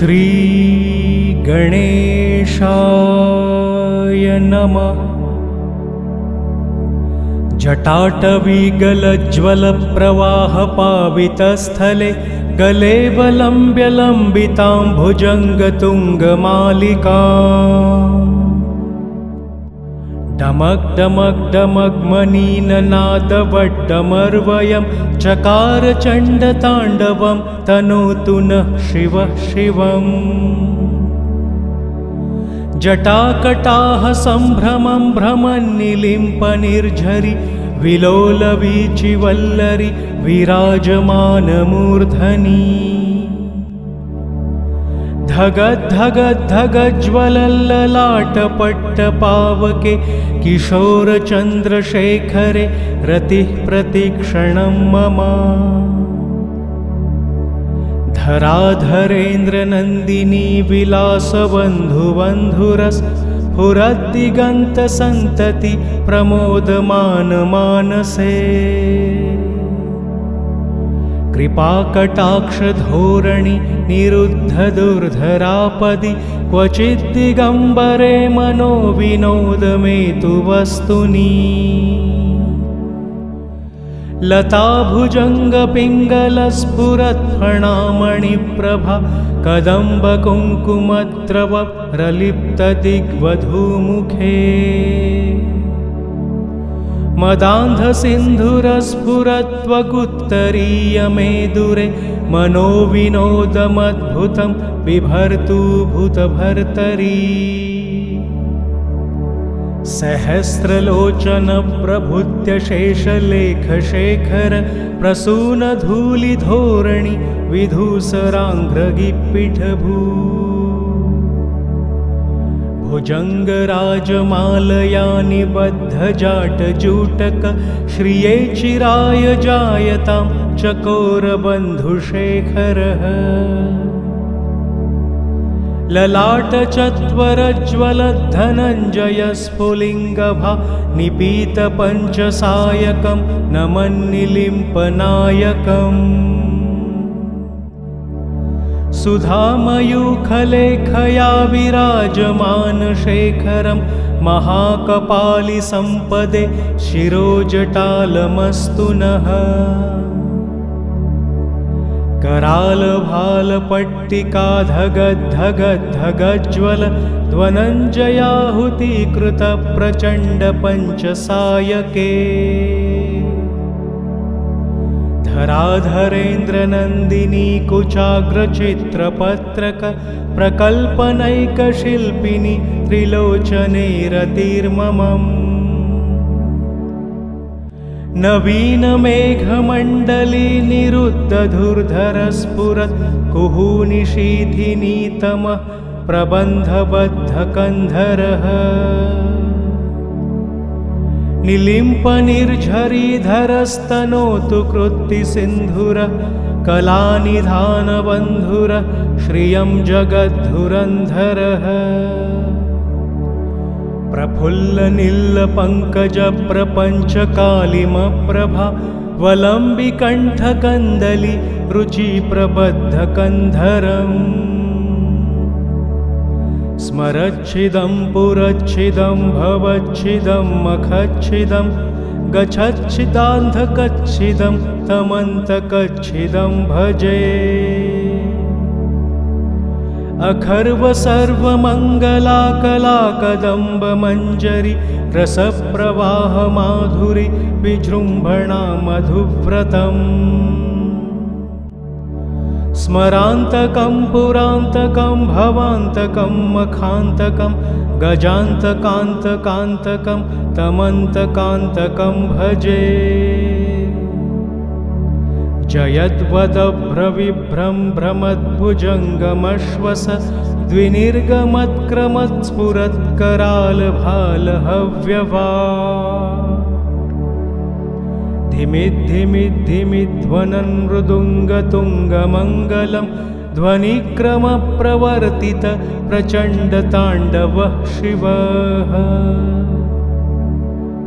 श्री गणेशाय नमः। जटाटवीगलज्ज्वलप्रवाहपावितस्थले गले वलम्ब्य लम्बितां भुजङ्गतुङ्गमालिकाम् डमक् डमक् डमग्मनीननादवड्डमर्वयं चकार चण्डताण्डवं तनोतु नः शिवः शिवम्। जटाकटाः सम्भ्रमं भ्रमन्निलिम्पनिर्झरि विलोलवीचिवल्लरि विराजमानमूर्धनि। धगद्धगद्धगज्ज्वलल्ललाटपट्टपावके किशोरचन्द्रशेखरे रतिः प्रतिक्षणं मम। धराधरेन्द्रनन्दिनी विलासबन्धुबन्धुरस्फुरद्दिगन्तसन्तति प्रमोदमानमानसे। कृपाकटाक्षधोरणि निरुद्धदुर्धरापदि क्वचिद्दिगम्बरे मनो विनोदमेतु वस्तुनि। लताभुजङ्गपिङ्गलस्फुरत्फणामणिप्रभा कदम्बकुङ्कुमद्रव प्रलिप्तदिग्वधूमुखे। मदान्धसिन्धुरस्फुरत्वगुत्तरीयमेदुरे मनोविनोदमद्भुतं बिभर्तु भूतभर्तरी। सहस्रलोचनप्रभृत्यशेषलेखशेखर प्रसूनधूलिधोरणि विधूसराङ्घ्रगिप्पिठभू। भुजङ्गराजमालया निबद्धजाटजूटक श्रिये चिराय जायतां चकोरबन्धुशेखरः। ललाटचत्वरज्वलद्धनञ्जयस्फुलिङ्गभा निपीतपञ्चसायकं नमन्निलिम्पनायकम्। सुधामयूखलेखया विराजमानशेखरं महाकपालिसम्पदे शिरोजटालमस्तु नः। करालभालपट्टिकाधगद्धगद्धगज्ज्वल ध्वनञ्जयाहुतीकृतप्रचण्डपञ्चसायके। धराधरेन्द्रनन्दिनी कुचाग्रचित्रपत्रक प्रकल्पनैकशिल्पिनि त्रिलोचने रतिर्ममम्। नवीनमेघमण्डली निरुद्धधुर्धरस्फुरत् कुहूनिशीथिनीतमः प्रबन्धबद्धकन्धरः। निलिम्पनिर्झरीधरस्तनोतु कृत्तिसिन्धुरः कलानिधानबन्धुरः श्रियं जगद्धुरन्धरः। प्रफुल्लनीलपङ्कजप्रपञ्चकालिमप्रभा वलम्बिकण्ठकन्दली रुचिप्रबद्धकन्धरम्। स्मरच्छिदं पुरच्छिदं भवच्छिदं मखच्छिदं गच्छच्छिदान्धकच्छिदं तमन्तकच्छिदं भजे। अखर्व सर्वमङ्गलाकलाकदम्बमञ्जरी रसप्रवाहमाधुरि विजृम्भणा मधुव्रतम्। स्मरान्तकं पुरान्तकं भवान्तकं मखान्तकं गजान्तकान्तकान्तकं तमन्तकान्तकं भजे। जयद्वदभ्रविभ्रं भ्रमद्भुजङ्गमश्वस द्विनिर्गमत्क्रमत्स्फुरत्करालभालहव्यवा। धिमिद्धिमिद्धिमिध्वनन् मृदुङ्गतुङ्गमङ्गलं ध्वनिक्रमप्रवर्तित प्रचण्डताण्डवः शिवः।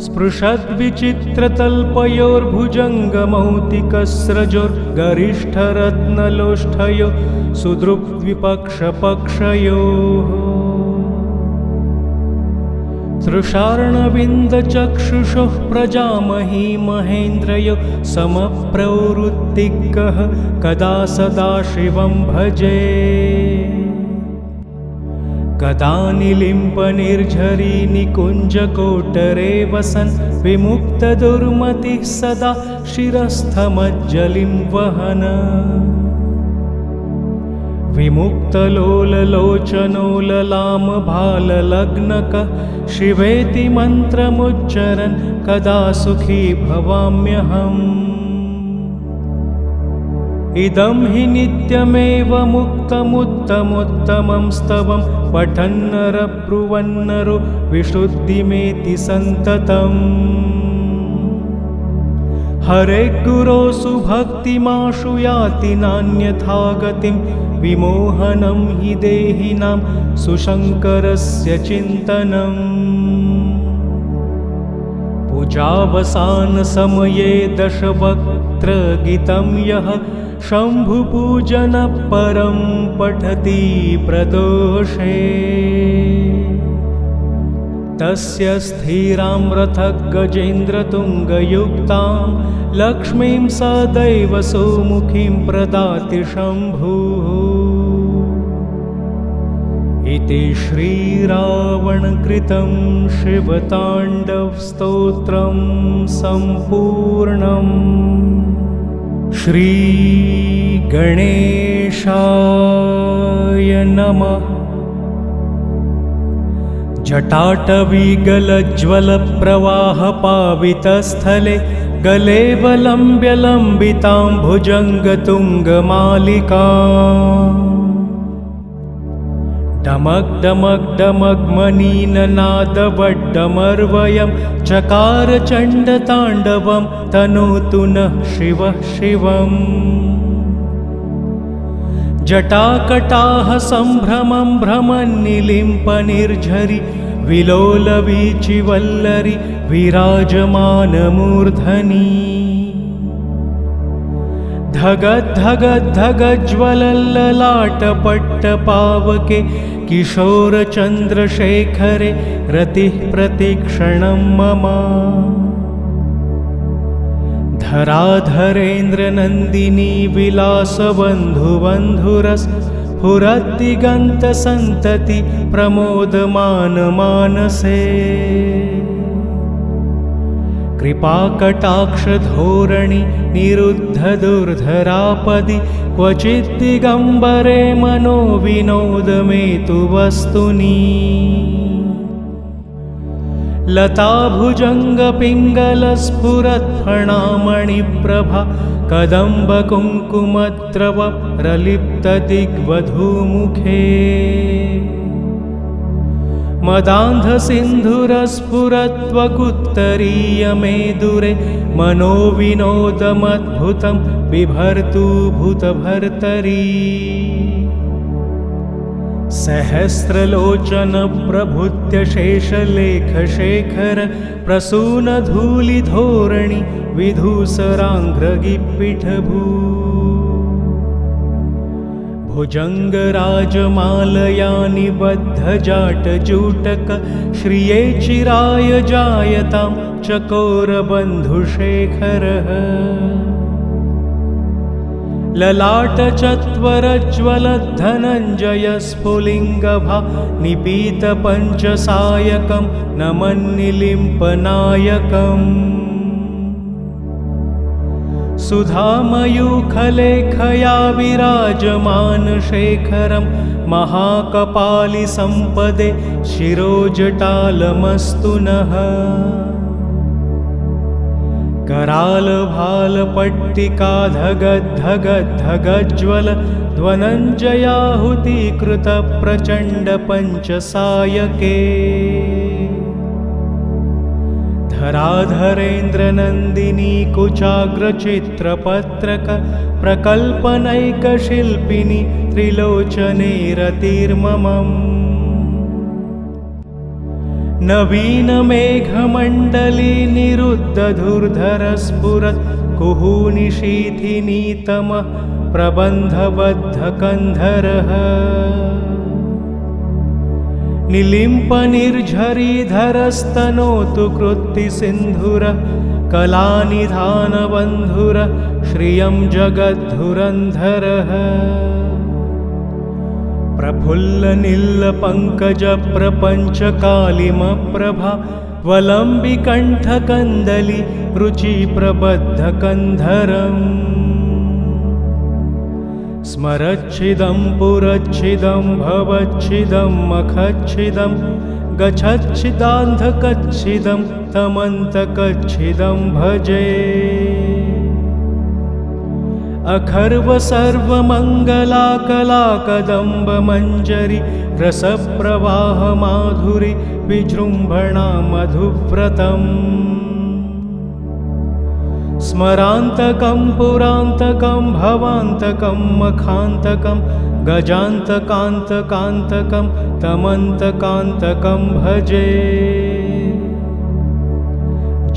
स्पृशद्विचित्रतल्पयोर्भुजङ्गमौक्तिकस्रजोर्गरिष्ठरत्नलोष्ठयो सुदृग्विपक्षपक्षयोः तृषार्णविन्दचक्षुषोः प्रजामही महेन्द्रयो समप्रवृत्तिकः कदा सदा शिवं भजे कदा निलिम्पनिर्झरी निकुञ्जकोटरे वसन् विमुक्तदुर्मतिः सदा शिरस्थमज्जलिं वहन् विमुक्तलोललोचनोललामभाललग्नकः शिवेति मन्त्रमुच्चरन् कदा सुखी भवाम्यहम् इदं हि नित्यमेव मुक्तमुत्तमोत्तमं स्तवं पठन्नरब्रुवन्नरो विशुद्धिमेति सन्ततम् हरे गुरोसु भक्तिमाशु याति नान्यथा गतिं विमोहनं हि देहिनां सुशङ्करस्य चिन्तनम् पूजावसानसमये दशवक्त्रगीतं यः शम्भुपूजनः परं पठति प्रदोषे तस्य स्थिरां रथगजेन्द्रतुङ्गयुक्तां लक्ष्मीं सदैव सुमुखीं प्रदाति शम्भुः इति श्रीरावणकृतं शिवताण्डवस्तोत्रं सम्पूर्णम् श्रीगणेशाय नमः। जटाटवीगलज्वलप्रवाहपावितस्थले गले वलम्ब्यलम्बितां भुजङ्गतुङ्गमालिकाम् डमक् डमक् डमक् मनीननादवड्डमर्वयं चकार चण्डताण्डवं तनोतु नः शिवः शिवम् जटाकटाः सम्भ्रमं भ्रमन्निलिम्पनिर्झरि विलोलवीचिवल्लरि विराजमानमूर्धनि धगद्धगद्धगज्ज्वलल्ललाटपट्टपावके किशोरचन्द्रशेखरे रतिः प्रतिक्षणं मम धराधरेन्द्रनन्दिनी विलासबन्धुबन्धुरस्फुरद्दिगन्तसन्तति प्रमोदमानमानसे कृपाकटाक्षधोरणि निरुद्धदुर्धरापदि क्वचिद्दिगम्बरे मनोविनोदमेतु वस्तुनि लताभुजङ्गपिङ्गलस्फुरत्फणामणिप्रभा कदम्बकुङ्कुमद्रवप्रलिप्तदिग्वधूमुखे मदान्धसिन्धुरस्फुरत्वकुत्तरीयमेदुरे मनोविनोदमद्भुतं बिभर्तु भूतभर्तरी सहस्रलोचनप्रभृत्यशेषलेखशेखर प्रसूनधूलिधोरणि विधूसराङ्घ्रगिपिठभू भुजङ्गराजमालया निबद्धजाटजूटक श्रिये चिराय जायतां चकोरबन्धुशेखरः ललाटचत्वरज्वलद्धनञ्जयस्फुलिङ्गभा निपीतपञ्चसायकं नमन्निलिम्पनायकम् सुधामयूखलेखया विराजमानशेखरं महाकपालिसम्पदे शिरोजटालमस्तु नः करालभालपट्टिकाधगद्धगद्धगज्ज्वल ध्वनञ्जयाहुतीकृतप्रचण्डपञ्चसायके धराधरेन्द्रनन्दिनी कुचाग्रचित्रपत्रक प्रकल्पनैकशिल्पिनि त्रिलोचने रतिर्ममम् नवीनमेघमण्डली निरुद्धधुर्धरस्फुरत् कुहूनिशीथिनीतमः प्रबन्धबद्धकन्धरः निलिम्पनिर्झरीधरस्तनोतु कृत्तिसिन्धुरः कलानिधानबन्धुरः श्रियं जगद्धुरन्धरः प्रफुल्लनिल्लपङ्कजप्रपञ्चकालिमप्रभा वलम्बिकण्ठकन्दली रुचिप्रबद्धकन्धरम् स्मरच्छिदं पुरच्छिदं भवच्छिदं मखच्छिदं गच्छच्छिदान्धकच्छिदं तमन्तकच्छिदं भजे अखर्व सर्वमङ्गलाकलाकदम्बमञ्जरी रसप्रवाहमाधुरी विजृम्भणा मधुव्रतम् स्मरान्तकं पुरान्तकं भवान्तकं मखान्तकं गजान्तकान्तकान्तकं तमन्तकान्तकं भजे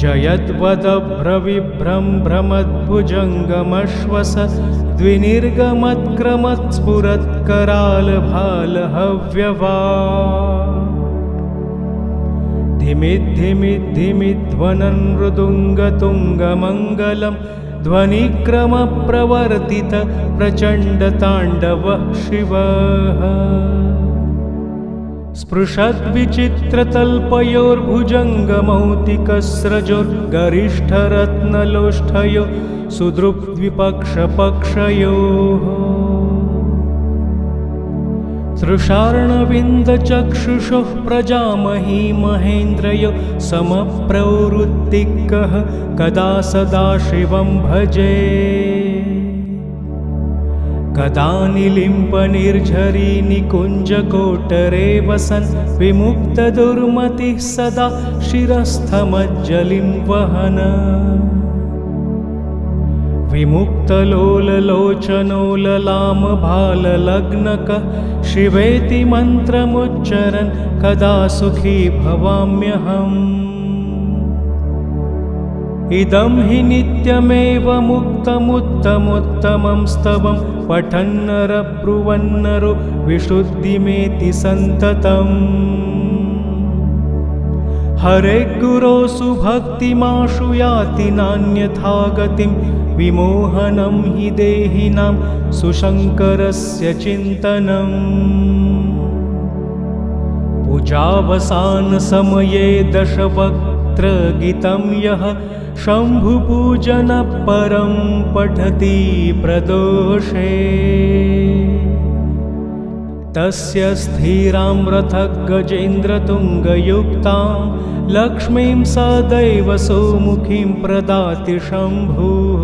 जयद्वदभ्रविभ्रं भ्रमद्भुजङ्गमश्वस द्विनिर्गमत्क्रमत्स्फुरत्करालभालहव्यवा धिमिद्धिमिद्धिमिध्वनन् मृदुङ्गतुङ्गमङ्गलं ध्वनिक्रमप्रवर्तित प्रचण्डताण्डवः शिवः स्पृशद्विचित्रतल्पयोर्भुजङ्गमौतिकस्रजोर्गरिष्ठरत्नलोष्ठयो सुदृग्द्विपक्षपक्षयोः तृषार्णविन्दचक्षुषोः प्रजामही महेन्द्रयो समप्रवृत्तिकः कदा सदा शिवं भजे कदा निलिम्पनिर्झरी निकुञ्जकोटरे वसन् विमुक्तदुर्मतिः सदा शिरस्थमज्जलिं वहन् विमुक्तलोललोचनोललामभाललग्नकः शिवेति मन्त्रमुच्चरन् कदा सुखी भवाम्यहम् इदं हि नित्यमेव मुक्तमुत्तमोत्तमं स्तवं पठन्नरब्रुवन्नरो विशुद्धिमेति सन्ततम् हरे गुरो सुभक्तिमाशु याति नान्यथा गतिं विमोहनं हि देहिनां सुशङ्करस्य चिन्तनम् पूजावसानसमये दशवक्त्रगीतं यः शम्भुपूजनपरं पठति प्रदोषे तस्य स्थिरां रथगजेन्द्रतुङ्गयुक्तां लक्ष्मीं सदैव सुमुखीं प्रदाति शम्भुः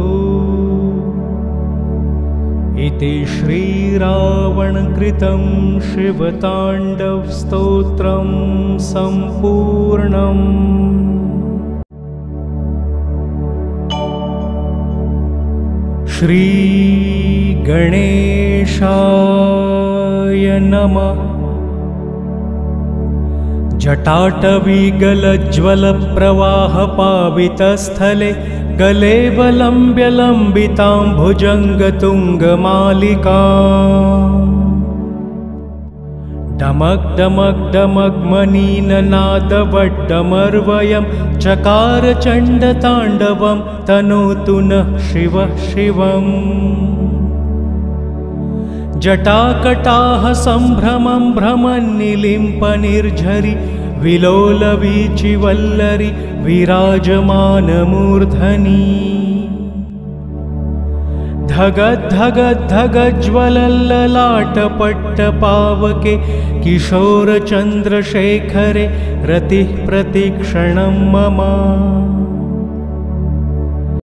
इति श्रीरावणकृतं शिवताण्डवस्तोत्रं सम्पूर्णम्। श्रीगणेशाय नमः। जटाटवीगलज्ज्वलप्रवाहपावितस्थले गले वलम्ब्यलम्बितां भुजङ्गतुङ्गमालिका डमक् डमक् डमक् मनीननादवड्डमर्वयं चकार चण्डताण्डवं तनोतु नः शिवः शिवम् जटाकटाः सम्भ्रमं भ्रमन्निलिम्पनिर्झरि विलोलवीचिवल्लरि विराजमानमूर्धनि धगद्धगद्धगज्ज्वलल्ललाटपट्टपावके किशोरचन्द्रशेखरे रतिः प्रतिक्षणं मम